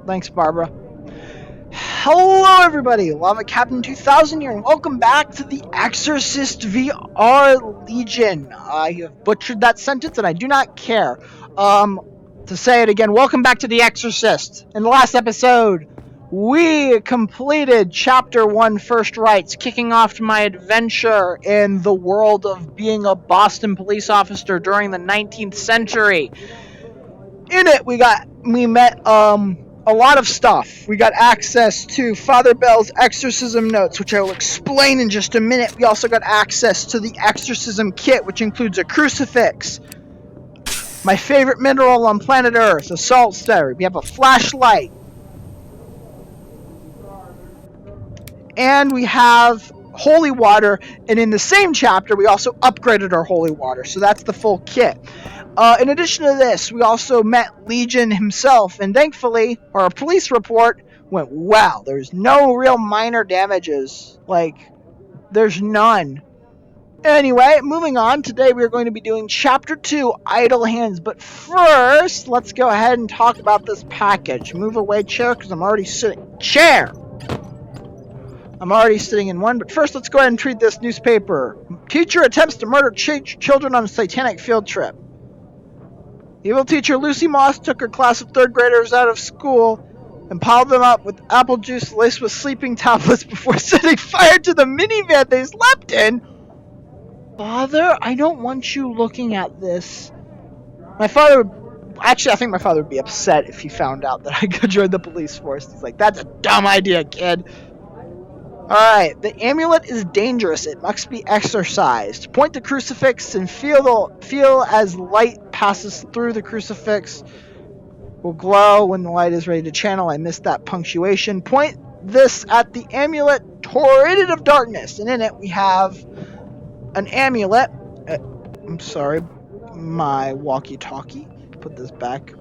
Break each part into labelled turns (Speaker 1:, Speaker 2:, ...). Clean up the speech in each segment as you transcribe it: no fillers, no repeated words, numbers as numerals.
Speaker 1: Thanks, Barbara. Hello, everybody. Lava Captain 2000 here, and welcome back to the Exorcist VR Legion. I have butchered that sentence, and I do not care. To say it again, welcome back to the Exorcist. In the last episode, we completed Chapter 1 First Rites, kicking off my adventure in the world of being a Boston police officer during the 19th century. In it, we met a lot of stuff. We got access to Father Bell's exorcism notes, which I will explain in just a minute. We also got access to the exorcism kit, which includes a crucifix, my favorite mineral on planet Earth, a salt cellar. We have a flashlight, and we have holy water. And in the same chapter, we also upgraded our holy water, so that's the full kit. In addition to this, we also met Legion himself, and thankfully, our police report went well. There's no real minor damages. There's none. Anyway, moving on. Today we are going to be doing Chapter 2, Idle Hands. But first, let's go ahead and talk about this package. Move away, chair, because I'm already sitting... Chair! I'm already sitting in one, but first let's go ahead and read this newspaper. Teacher attempts to murder children on a satanic field trip. Evil teacher Lucy Moss took her class of third graders out of school and piled them up with apple juice laced with sleeping tablets before setting fire to the minivan they slept in. Father, I don't want you looking at this. I think my father would be upset if he found out that I could join the police force. He's like, that's a dumb idea, kid. Alright, the amulet is dangerous. It must be exorcised. Point the crucifix and feel as light passes through the crucifix. Will glow when the light is ready to channel. I missed that punctuation. Point this at the amulet, torrid of darkness. And in it we have an amulet. I'm sorry, my walkie-talkie. Put this back.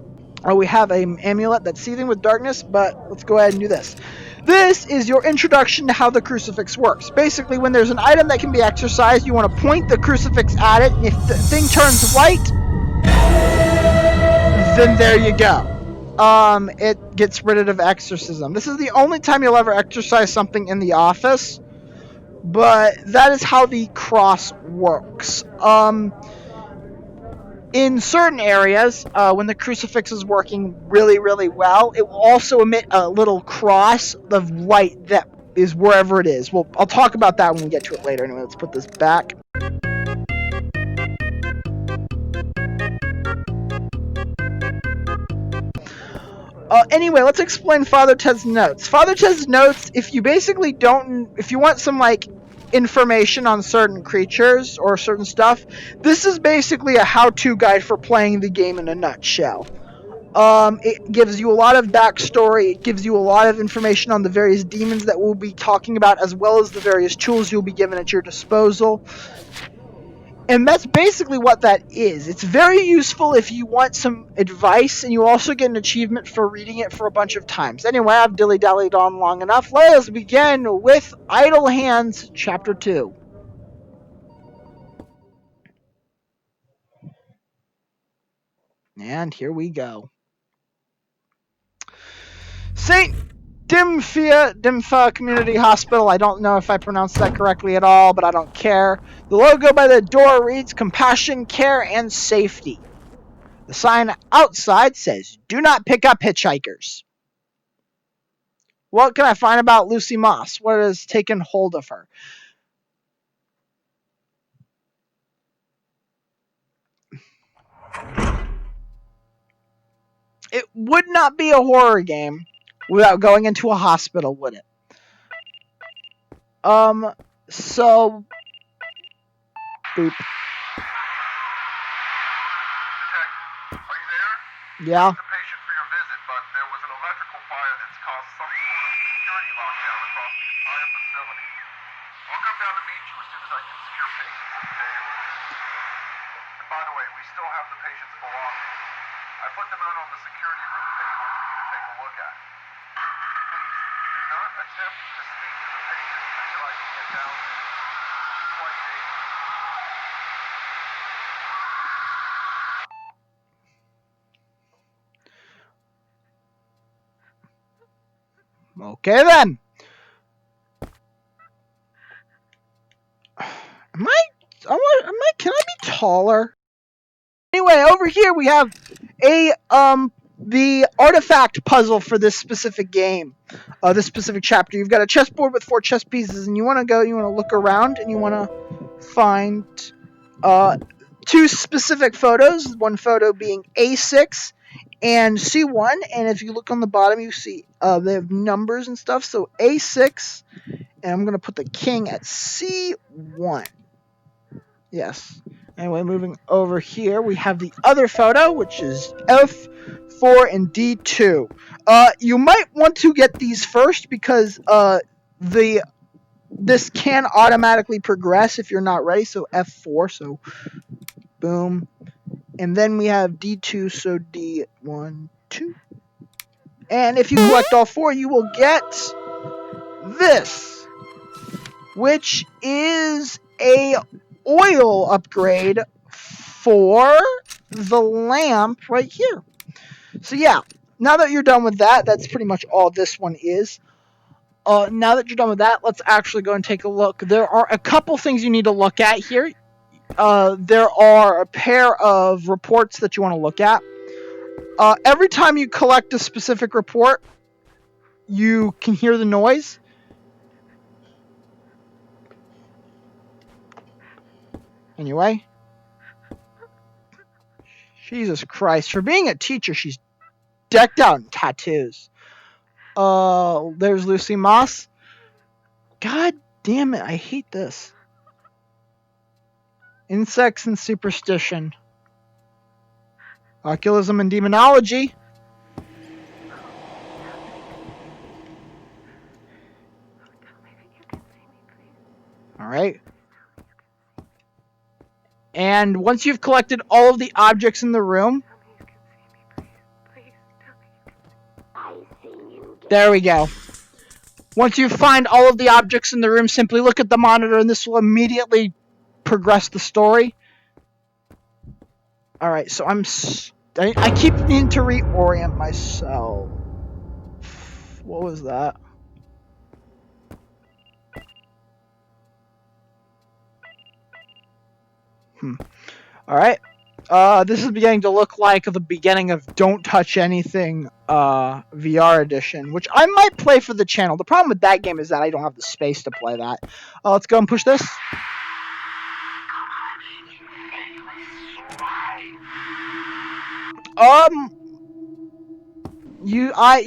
Speaker 1: Oh, we have an amulet that's seething with darkness, but let's go ahead and do this. This is your introduction to how the crucifix works. Basically, when there's an item that can be exorcised, you want to point the crucifix at it, and if the thing turns white, then there you go. It gets rid of exorcism. This is the only time you'll ever exorcise something in the office, but that is how the cross works. In certain areas, when the crucifix is working really, really well, it will also emit a little cross of light that is wherever it is. Well, I'll talk about that when we get to it later. Anyway, let's put this back. Anyway, let's explain Father Ted's notes. Father Ted's notes, if you want some, information on certain creatures or certain stuff, this is basically a how-to guide for playing the game in a nutshell. It gives you a lot of backstory. It gives you a lot of information on the various demons that we'll be talking about, as well as the various tools you'll be given at your disposal. And that's basically what that is. It's very useful if you want some advice, and you also get an achievement for reading it for a bunch of times. Anyway, I've dilly-dallied on long enough. Let us begin with Idle Hands, Chapter 2. And here we go. St. Dimfa Community Hospital. I don't know if I pronounced that correctly at all, but I don't care. The logo by the door reads Compassion, Care, and Safety. The sign outside says, Do not pick up hitchhikers. What can I find about Lucy Moss? What has taken hold of her? It would not be a horror game without going into a hospital, would it? So... Boop. Yeah.
Speaker 2: The patient for your visit, but there was an electrical fire that's caused some sort of security lockdown across the entire facility. I'll come down to meet you as soon as I can secure patients in the day. And by the way, we still have the patient's belongings. I put them out on the security room table for you to take a look at. Please, do not attempt to speak to the patient until I can get down there. It's quite dangerous.
Speaker 1: Okay then. Can I be taller? Anyway, over here we have the artifact puzzle for this specific game. This specific chapter. You've got a chessboard with 4 chess pieces, and you want to look around, and you want to find 2 specific photos. One photo being A6 and C1, and if you look on the bottom, you see they have numbers and stuff. So A6, and I'm gonna put the king at C1. Yes. Anyway, moving over here, we have the other photo, which is F4 and D2. You might want to get these first because this can automatically progress if you're not ready. So F4, so boom. And then we have D2, so D1, 2. And if you collect all 4, you will get this, which is a oil upgrade for the lamp right here. So yeah, now that you're done with that, that's pretty much all this one is. Now that you're done with that, let's actually go and take a look. There are a couple things you need to look at here. There are a pair of reports that you want to look at. Every time you collect a specific report, you can hear the noise. Anyway. Jesus Christ. For being a teacher, she's decked out in tattoos. There's Lucy Moss. God damn it, I hate this. Insects and superstition. Occultism and demonology. Alright. And once you've collected all of the objects in the room, there we go. Once you find all of the objects in the room, simply look at the monitor and this will immediately progress the story. Alright, so I keep needing to reorient myself. What was that? Alright. This is beginning to look like the beginning of Don't Touch Anything VR edition, which I might play for the channel. The problem with that game is that I don't have the space to play that. Let's go and push this.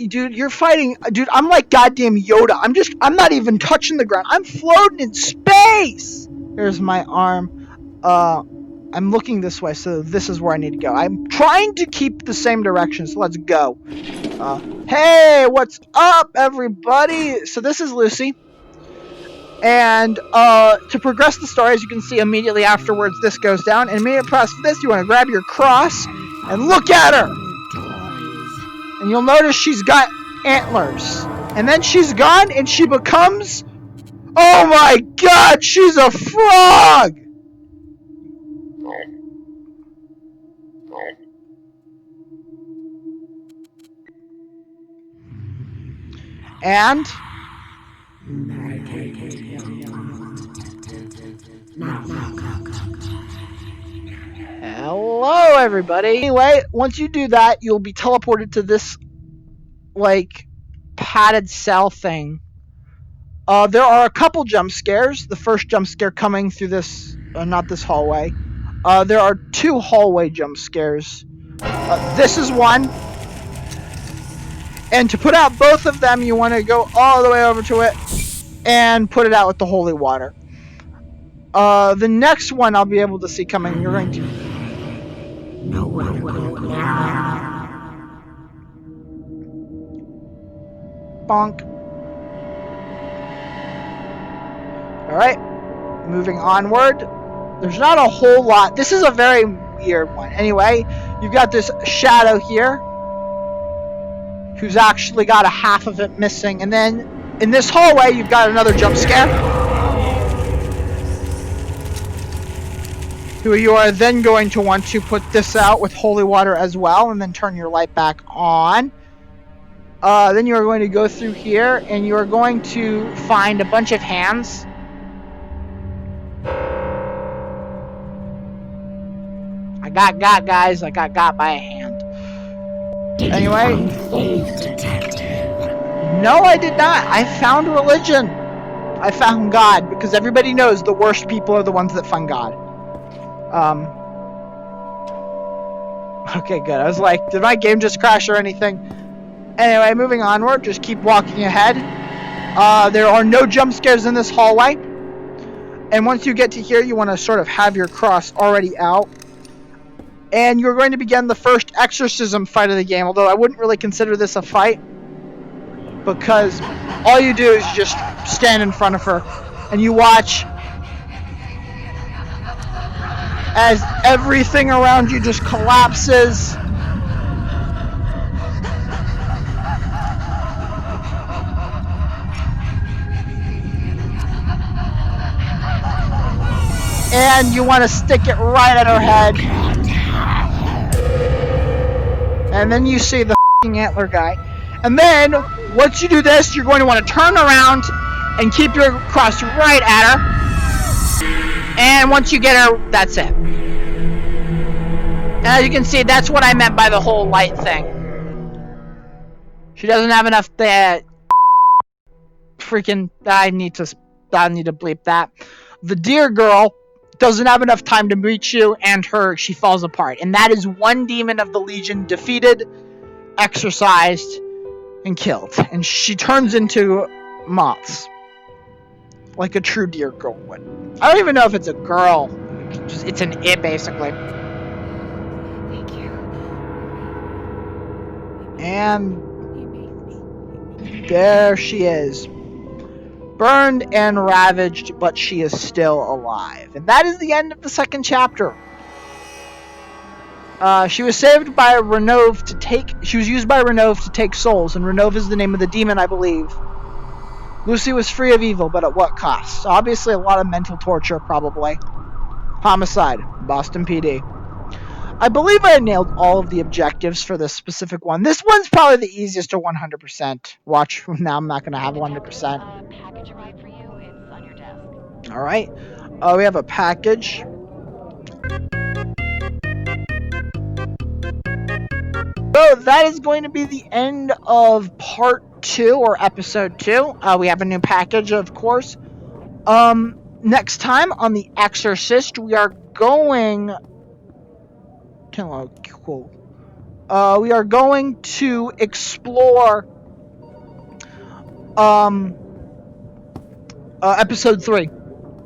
Speaker 1: Dude, you're fighting, dude, I'm like goddamn Yoda. I'm not even touching the ground. I'm floating in space! Here's my arm. I'm looking this way, so this is where I need to go. I'm trying to keep the same direction, so let's go. Hey, what's up, everybody? So this is Lucy. And, to progress the story, as you can see immediately afterwards, this goes down. And immediately past this, you want to grab your cross and look at her! And you'll notice she's got antlers. And then she's gone, and she becomes... Oh my god, she's a frog! And... Hello, everybody. Anyway, once you do that, you'll be teleported to this, like, padded cell thing. There are a couple jump scares. The first jump scare coming through this, not this hallway. There are 2 hallway jump scares. This is one. And to put out both of them, you want to go all the way over to it and put it out with the holy water. The next one I'll be able to see coming. You're going to... Bonk. Alright. Moving onward. There's not a whole lot. This is a very weird one. Anyway, you've got this shadow here, who's actually got a half of it missing. And then in this hallway, you've got another jump scare, who you are then going to want to put this out with holy water as well, and then turn your light back on. Then you are going to go through here, and you are going to find a bunch of hands. I got guys. I got by a hand. Anyway. No, I did not. I found religion. I found God, because everybody knows the worst people are the ones that find God. Okay, good. I was like, did my game just crash or anything? Anyway, moving onward. Just keep walking ahead. There are no jump scares in this hallway. And once you get to here, you want to sort of have your cross already out. And you're going to begin the first exorcism fight of the game, although I wouldn't really consider this a fight, because all you do is just stand in front of her and you watch as everything around you just collapses. And you want to stick it right at her head. And then you see the antler guy. And then, once you do this, you're going to want to turn around and keep your cross right at her. And once you get her, that's it. And as you can see, that's what I meant by the whole light thing. She doesn't have enough freaking... I need to bleep that. The deer girl doesn't have enough time to reach you, and she falls apart. And that is one demon of the Legion defeated, exorcised, and killed. And she turns into moths, like a true deer girl would. I don't even know if it's a girl. It's an it, basically.
Speaker 3: Thank you.
Speaker 1: And there she is. Burned and ravaged, but she is still alive. And that is the end of the second chapter. She was saved by Renove to take... She was used by Renove to take souls, and Renove is the name of the demon, I believe. Lucy was free of evil, but at what cost? Obviously a lot of mental torture, probably. Homicide. Boston PD. I believe I nailed all of the objectives for this specific one. This one's probably the easiest to 100%. Watch, now I'm not going to have 100%.
Speaker 3: Package arrived for you. It's on your desk.
Speaker 1: Alright. We have a package. So that is going to be the end of part 2, or episode 2. We have a new package, of course. Next time on The Exorcist, we are going... Cool. We are going to explore episode 3,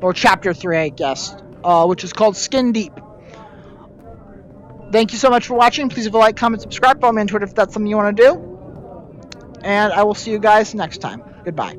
Speaker 1: or chapter 3, I guess, which is called Skin Deep. Thank you so much for watching. Please leave a like, comment, subscribe, follow me on Twitter if that's something you want to do. And I will see you guys next time. Goodbye.